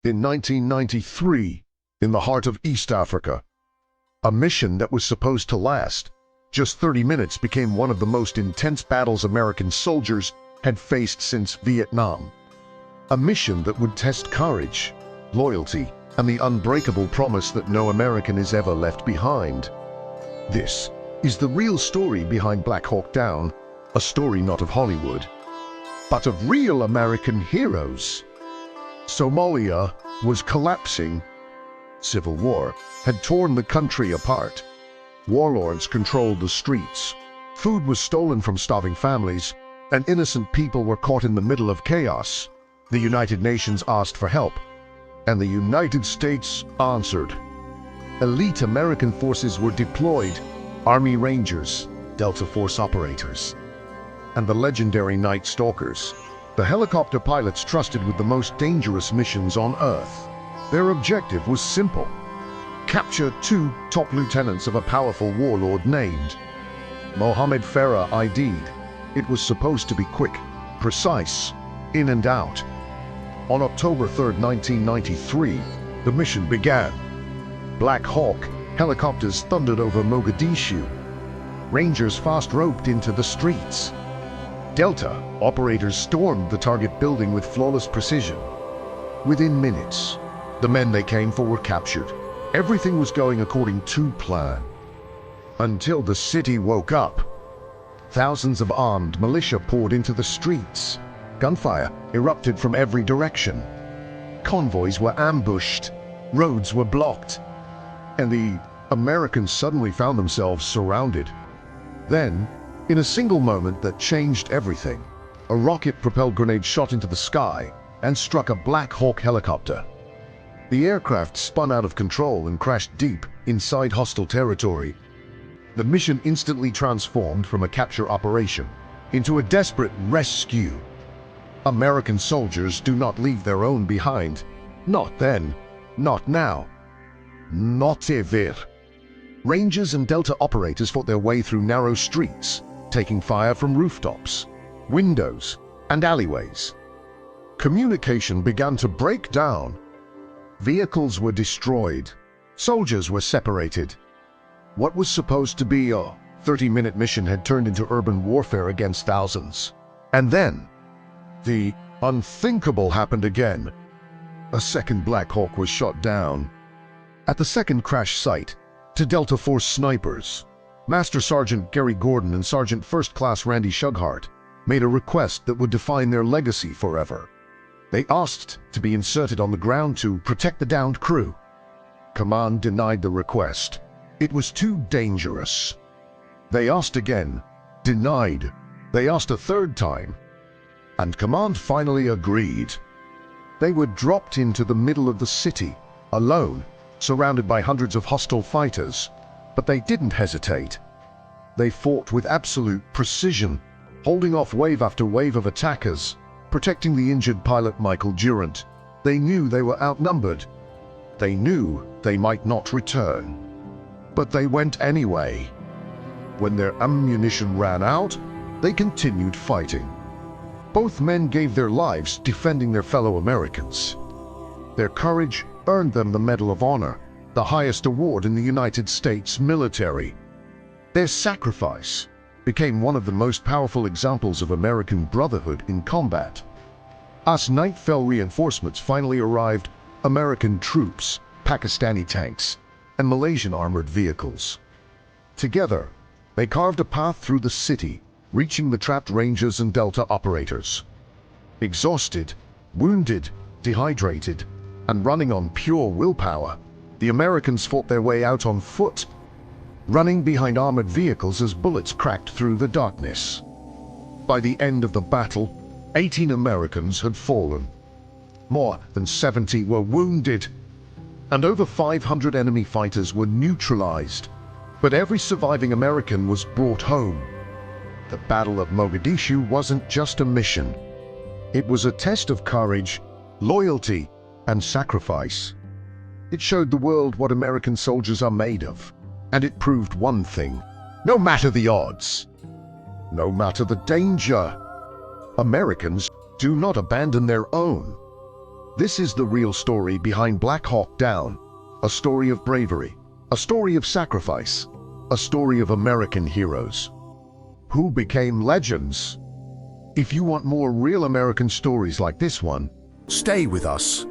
in 1993, in the heart of East Africa. A mission that was supposed to last just 30 minutes became one of the most intense battles American soldiers had faced since Vietnam. A mission that would test courage, loyalty, and the unbreakable promise that no American is ever left behind. This is the real story behind Black Hawk Down, a story not of Hollywood, but of real American heroes. Somalia was collapsing. Civil war had torn the country apart. Warlords controlled the streets. Food was stolen from starving families, and innocent people were caught in the middle of chaos. The United Nations asked for help, and the United States answered. Elite American forces were deployed: Army Rangers, Delta Force operators, and the legendary Night Stalkers, the helicopter pilots trusted with the most dangerous missions on Earth. Their objective was simple: capture 2 top lieutenants of a powerful warlord named Mohammed Farah Aidid. It was supposed to be quick, precise, in and out. On October 3, 1993, the mission began. Black Hawk helicopters thundered over Mogadishu. Rangers fast roped into the streets. Delta operators stormed the target building with flawless precision. Within minutes, the men they came for were captured. Everything was going according to plan. Until the city woke up. Thousands of armed militia poured into the streets. Gunfire erupted from every direction. Convoys were ambushed. Roads were blocked. And the Americans suddenly found themselves surrounded. Then, in a single moment that changed everything, a rocket-propelled grenade shot into the sky and struck a Black Hawk helicopter. The aircraft spun out of control and crashed deep inside hostile territory. The mission instantly transformed from a capture operation into a desperate rescue. American soldiers do not leave their own behind. Not then, not now, not ever. Rangers and Delta operators fought their way through narrow streets, taking fire from rooftops, windows, and alleyways. Communication began to break down. Vehicles were destroyed. Soldiers were separated. What was supposed to be a 30-minute mission had turned into urban warfare against thousands. And then, the unthinkable happened again. A second Black Hawk was shot down. At the second crash site, 2 Delta Force snipers, Master Sergeant Gary Gordon and Sergeant First Class Randy Shughart, made a request that would define their legacy forever. They asked to be inserted on the ground to protect the downed crew. Command denied the request. It was too dangerous. They asked again, denied. They asked a third time, and Command finally agreed. They were dropped into the middle of the city, alone, surrounded by hundreds of hostile fighters. But they didn't hesitate. They fought with absolute precision, holding off wave after wave of attackers, protecting the injured pilot Michael Durant. They knew they were outnumbered. They knew they might not return. But they went anyway. When their ammunition ran out, they continued fighting. Both men gave their lives defending their fellow Americans. Their courage earned them the Medal of Honor, the highest award in the United States military. Their sacrifice became one of the most powerful examples of American brotherhood in combat. As night fell, reinforcements finally arrived: American troops, Pakistani tanks, and Malaysian armored vehicles. Together, they carved a path through the city, reaching the trapped Rangers and Delta operators. Exhausted, wounded, dehydrated, and running on pure willpower, the Americans fought their way out on foot, running behind armored vehicles as bullets cracked through the darkness. By the end of the battle, 18 Americans had fallen. More than 70 were wounded, and over 500 enemy fighters were neutralized. But every surviving American was brought home. The Battle of Mogadishu wasn't just a mission. It was a test of courage, loyalty, and sacrifice. It showed the world what American soldiers are made of. And it proved one thing: no matter the odds, no matter the danger, Americans do not abandon their own. This is the real story behind Black Hawk Down, a story of bravery, a story of sacrifice, a story of American heroes who became legends. If you want more real American stories like this one, stay with us.